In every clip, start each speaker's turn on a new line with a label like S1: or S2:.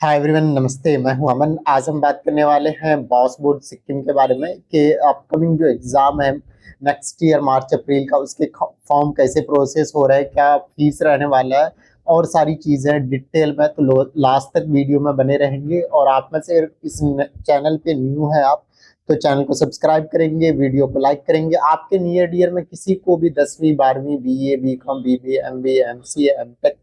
S1: Hi everyone, नमस्ते। मैं हूं अमन। आज हम बात करने वाले हैं बॉस बोर्ड सिक्किम के बारे में कि अपकमिंग जो एग्जाम है नेक्स्ट ईयर मार्च अप्रैल का, उसके फॉर्म कैसे प्रोसेस हो रहा है, क्या फीस रहने वाला है और सारी चीज़ें डिटेल में। तो लास्ट तक वीडियो में बने रहेंगे। और आप में से इस चैनल पे न्यू है आप, तो चैनल को सब्सक्राइब करेंगे, वीडियो को लाइक करेंगे। आपके नियर डियर में किसी को भी 10वीं 12वीं BA BCom BBA MBA MCA MTech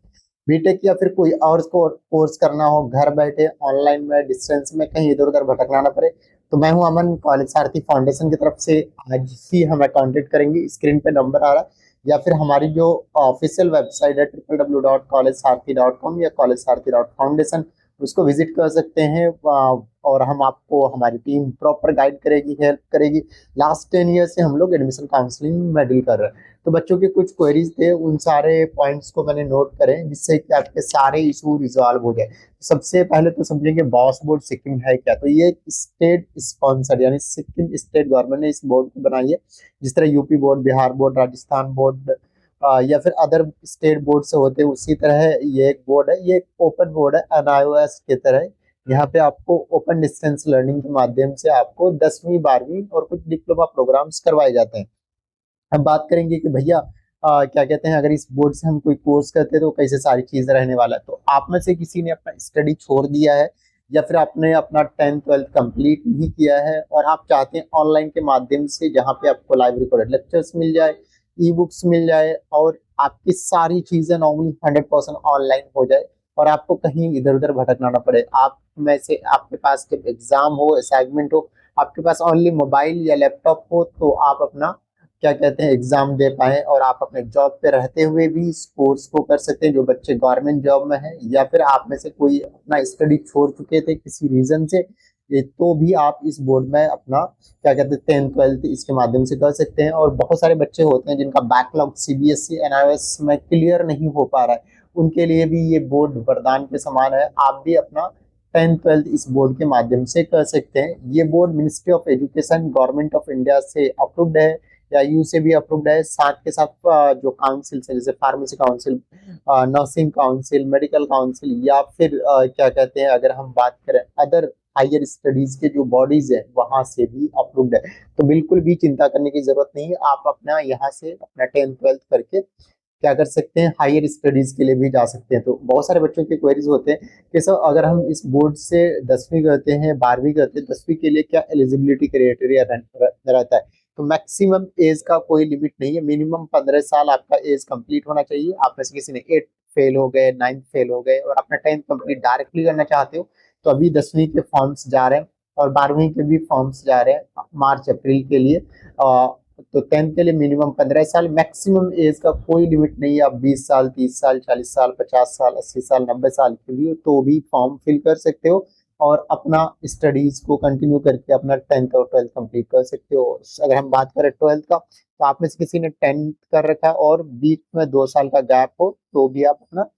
S1: BTech या फिर कोई और कोर्स करना हो, घर बैठे ऑनलाइन में डिस्टेंस में कहीं इधर उधर भटकना ना पड़े, तो मैं हूं अमन, कॉलेज सारथी फाउंडेशन की तरफ से। आज ही हमें कांटेक्ट करेंगे, स्क्रीन पे नंबर आ रहा है, या फिर हमारी जो ऑफिशियल वेबसाइट है www.collegesaarthi.com या collegesaarthi.foundation, उसको विजिट कर सकते हैं। और हम आपको, हमारी टीम प्रॉपर गाइड करेगी, हेल्प करेगी। लास्ट 10 ईयर से हम लोग एडमिशन काउंसलिंग में डील कर रहे हैं। तो बच्चों के कुछ क्वेरीज थे, उन सारे पॉइंट्स को मैंने नोट करे जिससे कि आपके सारे इशू रिजॉल्व हो जाए। सबसे पहले तो समझेंगे बॉस बोर्ड सिक्किम है क्या। तो ये स्टेट स्पॉन्सर्ड, यानी सिक्किम स्टेट गवर्नमेंट ने इस बोर्ड को बनाई है। जिस तरह UP board, Bihar board, Rajasthan board या फिर अदर स्टेट बोर्ड से होते हैं, उसी तरह ये एक बोर्ड है। ये एक ओपन बोर्ड है एनआईओएस की तरह। यहाँ पे आपको ओपन डिस्टेंस लर्निंग के माध्यम से आपको 10वीं 12वीं और कुछ डिप्लोमा प्रोग्राम्स करवाए जाते हैं। हम बात करेंगे कि भैया क्या कहते हैं, अगर इस बोर्ड से हम कोई कोर्स करते हैं तो कैसे सारी चीजें रहने वाला है। तो आप में से किसी ने अपना स्टडी छोड़ दिया है, या फिर आपने अपना 10th 12th कंप्लीट नहीं किया है और आप चाहते हैं ऑनलाइन के माध्यम से, जहाँ पे आपको लाइव रिकॉर्डेड लेक्चर्स मिल जाए, ई बुक्स मिल जाए और आपकी सारी चीजें नॉर्मली 100% ऑनलाइन हो जाए और आपको कहीं इधर उधर भटकना ना पड़े। आप में से आपके पास जब एग्जाम हो, असाइनमेंट हो, आपके पास ओनली मोबाइल या लैपटॉप हो, तो आप अपना क्या कहते हैं एग्जाम दे पाए और आप अपने जॉब पे रहते हुए भी इस कोर्स को कर सकते हैं। जो बच्चे गवर्नमेंट जॉब में है, या फिर आप में से कोई अपना स्टडी छोड़ चुके थे किसी रीजन से, ये तो भी आप इस बोर्ड में अपना क्या कहते हैं 10th 12th इसके माध्यम से कर सकते हैं। और बहुत सारे बच्चे होते हैं जिनका बैकलॉग सीबीएसई एनआईओएस में क्लियर नहीं हो पा रहा है, उनके लिए भी ये बोर्ड वरदान के समान है। आप भी अपना 10th 12th इस बोर्ड के माध्यम से कर सकते हैं। ये board ministry of education government of India से अप्रूव्ड है, या यू से भी अप्रूव्ड है। साथ के साथ जो काउंसिल है, जैसे pharmacy council, nursing council, medical council, या फिर क्या कहते हैं, अगर हम बात करें अदर हायर स्टडीज के जो बॉडीज है, वहां से भी अप्रूव्ड है। तो बिल्कुल भी चिंता करने की जरूरत नहीं है। आप अपना यहाँ से अपना 10th 12th करके क्या कर सकते हैं, हायर स्टडीज के लिए भी जा सकते हैं। तो बहुत सारे बच्चों के क्वेरीज होते हैं कि सर, अगर हम इस बोर्ड से 10वीं करते हैं, 12वीं करते हैं, 10वीं के लिए क्या एलिजिबिलिटी क्राइटेरिया रहता है। तो मैक्सिमम एज का कोई लिमिट नहीं है, मिनिमम 15 साल आपका एज कंप्लीट होना चाहिए। आप में से किसी ने 8 फेल हो गए, 9th फेल हो गए और अपना 10th कंप्लीट डायरेक्टली करना चाहते हो, तो अभी 10वीं के फॉर्म्स जा रहे हैं और 12वीं के भी फॉर्म्स जा रहे हैं मार्च अप्रैल के लिए। तो 10th के लिए मिनिमम 15 साल, मैक्सिमम एज का कोई लिमिट नहीं है। आप 20 साल, 30 साल, 40 साल, 50 साल, 80 साल, 90 साल के लिए तो भी फॉर्म फिल कर सकते हो और अपना स्टडीज को कंटिन्यू करके अपना 10th और 12th कंप्लीट कर सकते हो। अगर हम बात करें 12th का, तो आप में से किसी ने 10th कर रखा है और बीच में 2 साल का गैप हो, तो भी आप अपना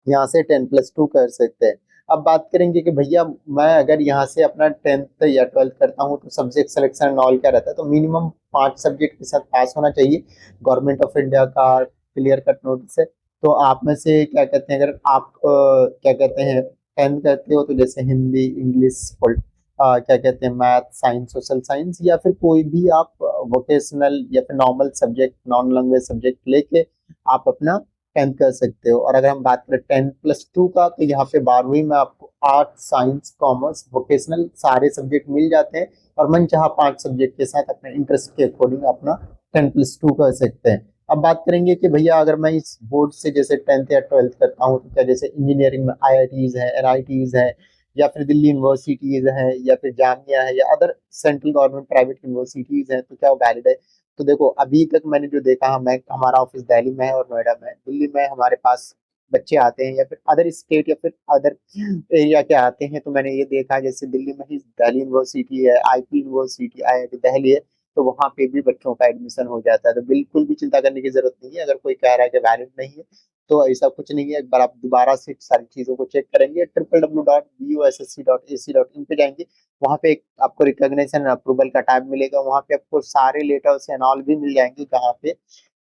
S1: यहाँ से 10+2 कर सकते हैं। अब बात करेंगे कि भैया, मैं अगर यहाँ से अपना 10th या 12th करता हूँ तो सब्जेक्ट सिलेक्शन एंड ऑल क्या रहता है। तो मिनिमम 5 सब्जेक्ट के साथ पास होना चाहिए। गवर्नमेंट ऑफ इंडिया का क्लियर कट नोटिस है। तो आप में से क्या कहते हैं, अगर आप क्या कहते हैं 10th करते हो, तो जैसे हिंदी, इंग्लिश, क्या कहते हैं मैथ, साइंस, सोशल साइंस, या फिर कोई भी आप वोकेशनल या फिर normal subject, non language subject लेके आप अपना 10th कर सकते हो। और अगर हम बात करें 10+2 का, तो यहाँ पे 12वीं में आपको आर्ट, साइंस, कॉमर्स, वोकेशनल सारे सब्जेक्ट मिल जाते हैं और मन चाह 5 सब्जेक्ट के साथ अपने इंटरेस्ट के अकॉर्डिंग अपना 10+2 कर सकते हैं। अब बात करेंगे कि भैया, अगर मैं इस बोर्ड से जैसे 10th या 12th करता हूँ, तो क्या जैसे इंजीनियरिंग में आईआईटीज है, एनआईटीज है, या फिर दिल्ली यूनिवर्सिटीज है, या फिर जामिया है, या other central government private universities है, तो क्या वो वैलिड है। तो देखो, अभी तक मैंने जो देखा, मैं हमारा ऑफिस दिल्ली में है और नोएडा में है। दिल्ली में हमारे पास बच्चे आते हैं या फिर अदर स्टेट या फिर अदर एरिया के आते हैं, तो मैंने ये देखा जैसे दिल्ली में ही दिल्ली यूनिवर्सिटी है, आईपी यूनिवर्सिटी, आईआईटी दिल्ली है, तो वहाँ पे भी बच्चों का एडमिशन हो जाता है। तो बिल्कुल भी चिंता करने की जरूरत नहीं है। अगर कोई कह रहा है कि वैलिड नहीं है, तो ऐसा कुछ नहीं है। एक बार आप दोबारा से सारी चीजों को चेक करेंगे, www.bussc.ac.in पे जाएंगे। वहाँ पे एक आपको रिकॉग्निशन अप्रूवल का टैब मिलेगा, वहाँ पे आपको सारे लेटर्स एंड ऑल भी मिल जाएंगे, जहाँ पे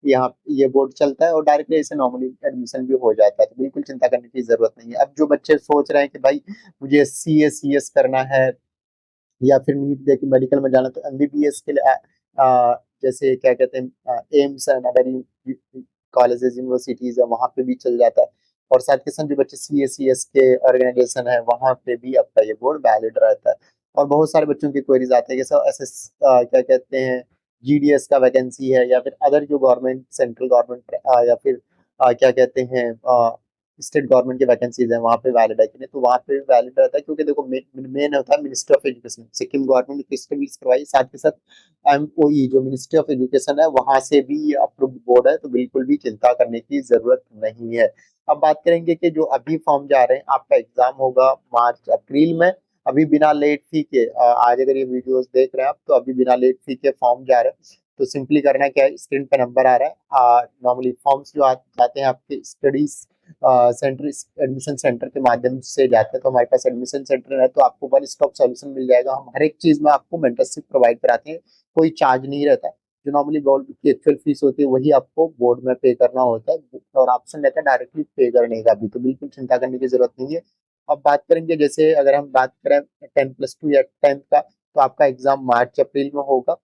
S1: यहाँ ये बोर्ड चलता है और डायरेक्टली ऐसे नॉर्मली एडमिशन भी हो जाता है, तो बिल्कुल चिंता करने की जरूरत नहीं है। अब जो बच्चे सोच रहे हैं कि भाई मुझे CS करना है या फिर नीट दे के मेडिकल में जाना, तो MBBS के लिए जैसे क्या कहते हैं AIIMS and other colleges universities है, वहाँ पे भी चल जाता है। और साथ के साथ जो बच्चे CS के ऑर्गेनाइजेशन है वहाँ पे भी आपका ये बोर्ड वैलिड रहता है। और बहुत सारे बच्चों की क्वेरीज आते हैं जैसे SS क्या कहते हैं GDS का वैकेंसी है, या फिर अदर जो गवर्नमेंट सेंट्रल गवर्नमेंट या फिर क्या कहते हैं स्टेट गवर्नमेंट की वैकेंसीज है वहाँ पे वैलिड है कि नहीं, तो वहाँ पे वैलिड रहता है। क्योंकि देखो मेन होता है ministry of education, Sikkim government ने स्टडीज करवाई, साथ के साथ MOE जो मिनिस्ट्री ऑफ एजुकेशन है वहां से भी अप्रूव्ड बोर्ड है, तो बिल्कुल भी चिंता करने की जरूरत नहीं है। अब बात करेंगे कि जो अभी फॉर्म जा रहे हैं, आपका एग्जाम होगा मार्च अप्रैल में, अभी बिना लेट फी के आज अगर ये वीडियोस देख रहे हैं आप, तो अभी बिना लेट फी के फॉर्म जा रहे हैं। तो सिंपली करना क्या है, स्क्रीन पे नंबर आ रहा है, नॉर्मली फॉर्म्स जो जाते हैं आपके स्टडीज सेंटर, एडमिशन सेंटर के माध्यम से जाते हैं। तो हमारे पास एडमिशन सेंटर है तो आपको वन स्टॉप सॉल्यूशन मिल जाएगा। हम हर एक चीज में आपको मेंटरशिप प्रोवाइड कराते हैं, कोई चार्ज नहीं रहता है। जो नॉर्मली बोर्ड की एक्चुअल फीस होती है वही आपको बोर्ड में पे करना होता है, और ऑप्शन रहता है डायरेक्टली पे करने का भी, तो बिल्कुल चिंता करने की जरूरत नहीं है। अब बात करेंगे जैसे अगर हम बात करें 10+2 या 10th का, तो आपका एग्जाम मार्च अप्रैल में होगा।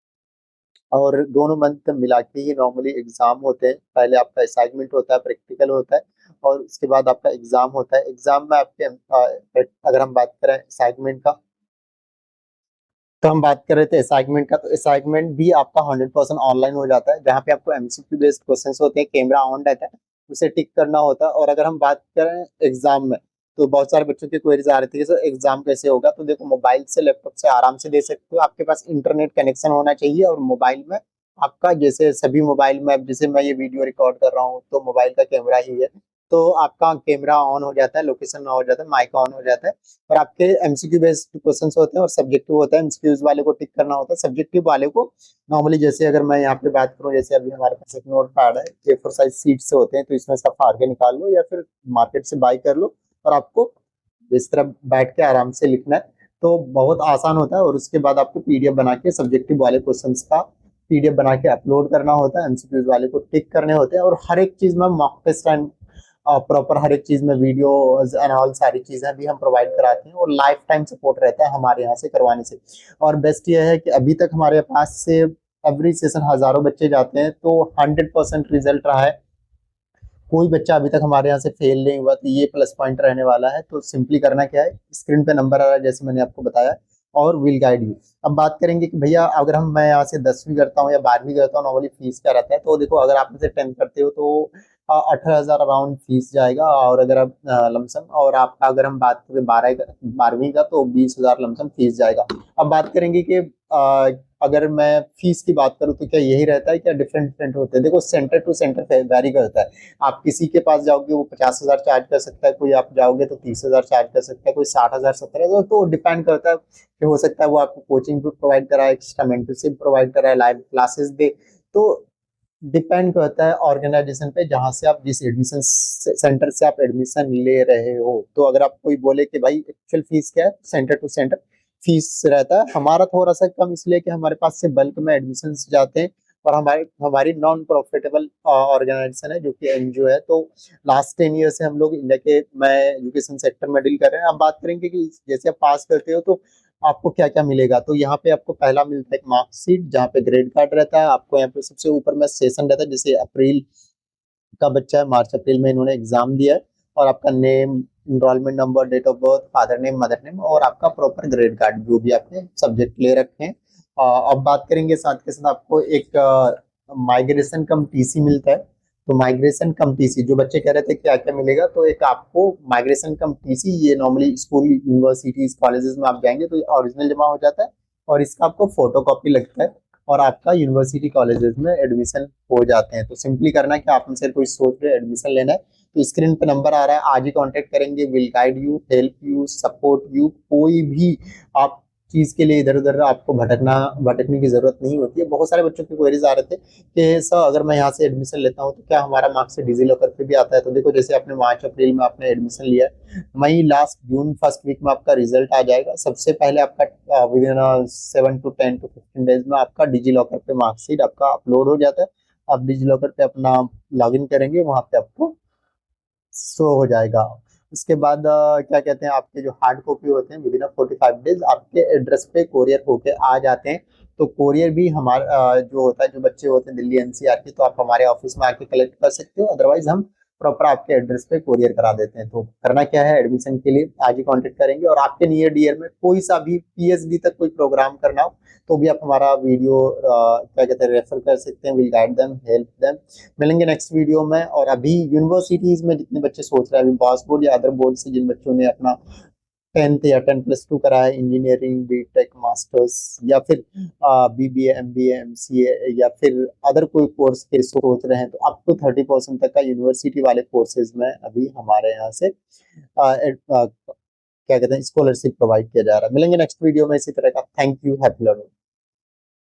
S1: और दोनों मंथ मिला के ही नॉर्मली एग्जाम होते हैं। पहले आपका असाइनमेंट होता है, प्रैक्टिकल होता है, और उसके बाद आपका एग्जाम होता है। एग्जाम में आपके अगर हम बात करें असाइनमेंट का, तो हम बात कर रहे थे असाइनमेंट का, तो असाइनमेंट भी आपका 100% ऑनलाइन हो जाता है, जहाँ पे आपको MCQ बेस्ड क्वेश्चंस होते हैं, कैमरा ऑन रहता है, उसे टिक करना होता है। और अगर हम बात करें एग्जाम में, तो बहुत सारे बच्चों की क्वेरीज आ रही थी सर एग्जाम कैसे होगा, तो देखो मोबाइल से लैपटॉप से आराम से दे सकते हो। आपके पास इंटरनेट कनेक्शन होना चाहिए, और मोबाइल में आपका जैसे सभी मोबाइल में, अब जैसे मैं ये वीडियो रिकॉर्ड कर रहा हूँ तो मोबाइल का कैमरा ही है, तो आपका कैमरा ऑन हो जाता है, लोकेशन हो जाता है, माइक ऑन हो जाता है। और आपके MCQ बेस्ड क्वेश्चंस होते हैं और सब्जेक्टिव होता है। MCQs वाले को टिक करना होता है, सब्जेक्टिव वाले को नॉर्मली, जैसे अगर मैं यहाँ पे बात करूँ, जैसे अभी हमारे पास एक नोट पैड है, A4 साइज सीट से होते हैं, तो इसमें से आप फाड़ के निकाल लो या फिर मार्केट से बाई कर लो, और आपको इस तरह बैठ के आराम से लिखना है, तो बहुत आसान होता है। और उसके बाद आपको PDF बना के सब्जेक्टिव वाले क्वेश्चन का PDF बना के अपलोड करना होता है, MCQs वाले को टिक करने होते हैं। और हर एक चीज में मॉक टेस्ट एंड प्रॉपर हर एक चीज में वीडियो एंड ऑल सारी चीजें भी हम प्रोवाइड कराते हैं, और लाइफ टाइम सपोर्ट रहता है हमारे यहाँ से करवाने से। और बेस्ट ये है कि अभी तक हमारे पास से एवरी सेशन हजारों बच्चे जाते हैं, तो 100% रिजल्ट रहा है। कोई बच्चा अभी तक हमारे यहाँ से फेल नहीं हुआ, तो ये प्लस पॉइंट रहने वाला है। तो सिंपली करना क्या है, स्क्रीन पे नंबर आ रहा है जैसे मैंने आपको बताया, और विल गाइड यू। अब बात करेंगे कि भैया अगर मैं यहाँ से 10वीं करता हूँ या 12वीं करता हूँ, नॉर्मली फीस क्या रहता है, तो देखो अगर आप से 10th करते हो तो 18,000 अराउंड फीस जाएगा। और अगर आप लमसम, और आपका अगर हम बात करें 12वीं का, तो 20,000 लमसम फीस जाएगा। अब बात करेंगे कि अगर मैं फीस की बात करूँ तो क्या यही रहता है, क्या डिफरेंट डिफरेंट होते हैं? देखो सेंटर टू सेंटर वेरी करता है। आप किसी के पास जाओगे वो 50,000 चार्ज कर सकता है, कोई आप जाओगे तो 30,000 चार्ज कर सकता है, कोई 60,000 70,000, तो डिपेंड करता है कि हो सकता है वो आपको कोचिंग भी प्रोवाइड कराए, एक्स्ट्रा मेंटरशिप प्रोवाइड कराए, लाइव क्लासेस दे। तो डिपेंड करता है ऑर्गेनाइजेशन पे, जहां से आप जिस एडमिशन सेंटर से आप एडमिशन ले रहे हो। तो अगर आप कोई बोले कि भाई एक्चुअल फीस क्या है, सेंटर टू सेंटर फीस रहता है हमारा थोड़ा सा कम, इसलिए कि हमारे पास से बल्क में एडमिशन जाते हैं। और हमारी नॉन प्रॉफिटेबल ऑर्गेनाइजेशन है जो कि NGO है। तो लास्ट 10 ईयर से हम लोग इंडिया के मैं एजुकेशन सेक्टर में डील कर रहे हैं। अब बात करेंगे कि जैसे आप पास करते हो तो आपको क्या क्या मिलेगा, तो यहाँ पे आपको पहला मिलता है एक मार्कशीट, जहाँ पे ग्रेड कार्ड रहता है। आपको यहाँ पे सबसे ऊपर में सेशन रहता है, जैसे अप्रैल का बच्चा है, मार्च अप्रैल में इन्होंने एग्जाम दिया है, और आपका name, enrollment number, date of birth, father name, mother name, और आपका प्रॉपर ग्रेड कार्ड जो भी आपने सब्जेक्ट ले रखे हैं। अब बात करेंगे साथ के साथ आपको एक माइग्रेशन कम TC मिलता है। तो माइग्रेशन कम TC, जो बच्चे कह रहे थे क्या क्या मिलेगा, तो एक आपको माइग्रेशन कम TC, ये नॉर्मली स्कूल यूनिवर्सिटीज कॉलेजेस में आप जाएंगे तो ओरिजिनल जमा हो जाता है, और इसका आपको फोटो कॉपी लगता है, और आपका यूनिवर्सिटी कॉलेजेस में एडमिशन हो जाते हैं। तो सिंपली करना है कि आप में से कोई सोच रहे एडमिशन लेना है, तो स्क्रीन पे नंबर आ रहा है, आज ही कांटेक्ट करेंगे, will guide you, help you, support you. कोई भी आप चीज के लिए इधर उधर आपको भटकने की जरूरत नहीं होती है। बहुत सारे बच्चों की क्वेरीज आ रहे थे कि सर अगर मैं यहाँ से एडमिशन लेता हूँ तो क्या हमारा मार्क्स डिजी लॉकर पे भी आता है? तो देखो जैसे आपने मार्च अप्रैल में आपने एडमिशन लिया है, मई लास्ट जून फर्स्ट वीक में आपका रिजल्ट आ जाएगा। सबसे पहले आपका with in 7 to 10 to 15 days में आपका डिजी लॉकर पे मार्कशीट आपका अपलोड हो जाता है, आप डिजिलॉकर पे अपना लॉगिन करेंगे, वहाँ पे आपको शो हो जाएगा। उसके बाद क्या कहते हैं, आपके जो हार्ड कॉपी होते हैं विदिन 45 डेज आपके एड्रेस पे कोरियर होके आ जाते हैं। तो कोरियर भी हमारा जो होता है, जो बच्चे होते हैं दिल्ली एनसीआर के, तो आप हमारे ऑफिस में आके कलेक्ट कर सकते हो, अदरवाइज हम प्रॉपर आपके एड्रेस पे कोरियर करा देते हैं। तो करना क्या है, एडमिशन के लिए आज ही कांटेक्ट करेंगे, और आपके नियर डियर में कोई सा भी पीएचडी तक कोई प्रोग्राम करना हो तो भी आप हमारा वीडियो क्या कहते हैं रेफर कर सकते हैं, will guide them, help them. मिलेंगे नेक्स्ट वीडियो में। और अभी यूनिवर्सिटीज में जितने बच्चे सोच रहे हैं, अभी बॉस बोर्ड या अदर बोर्ड से जिन बच्चों ने अपना 10th या 10+2 करा है, इंजीनियरिंग, बीटेक, मास्टर्स, या फिर बीबीए, एमबीए, एमसीए, या फिर अदर कोई कोर्स के सोच रहे हैं, तो अप टू 30% तक का यूनिवर्सिटी वाले कोर्सेज में अभी हमारे यहाँ से क्या कहते हैं स्कॉलरशिप प्रोवाइड किया जा रहा है। मिलेंगे नेक्स्ट वीडियो में इसी तरह का। Thank you, happy learning.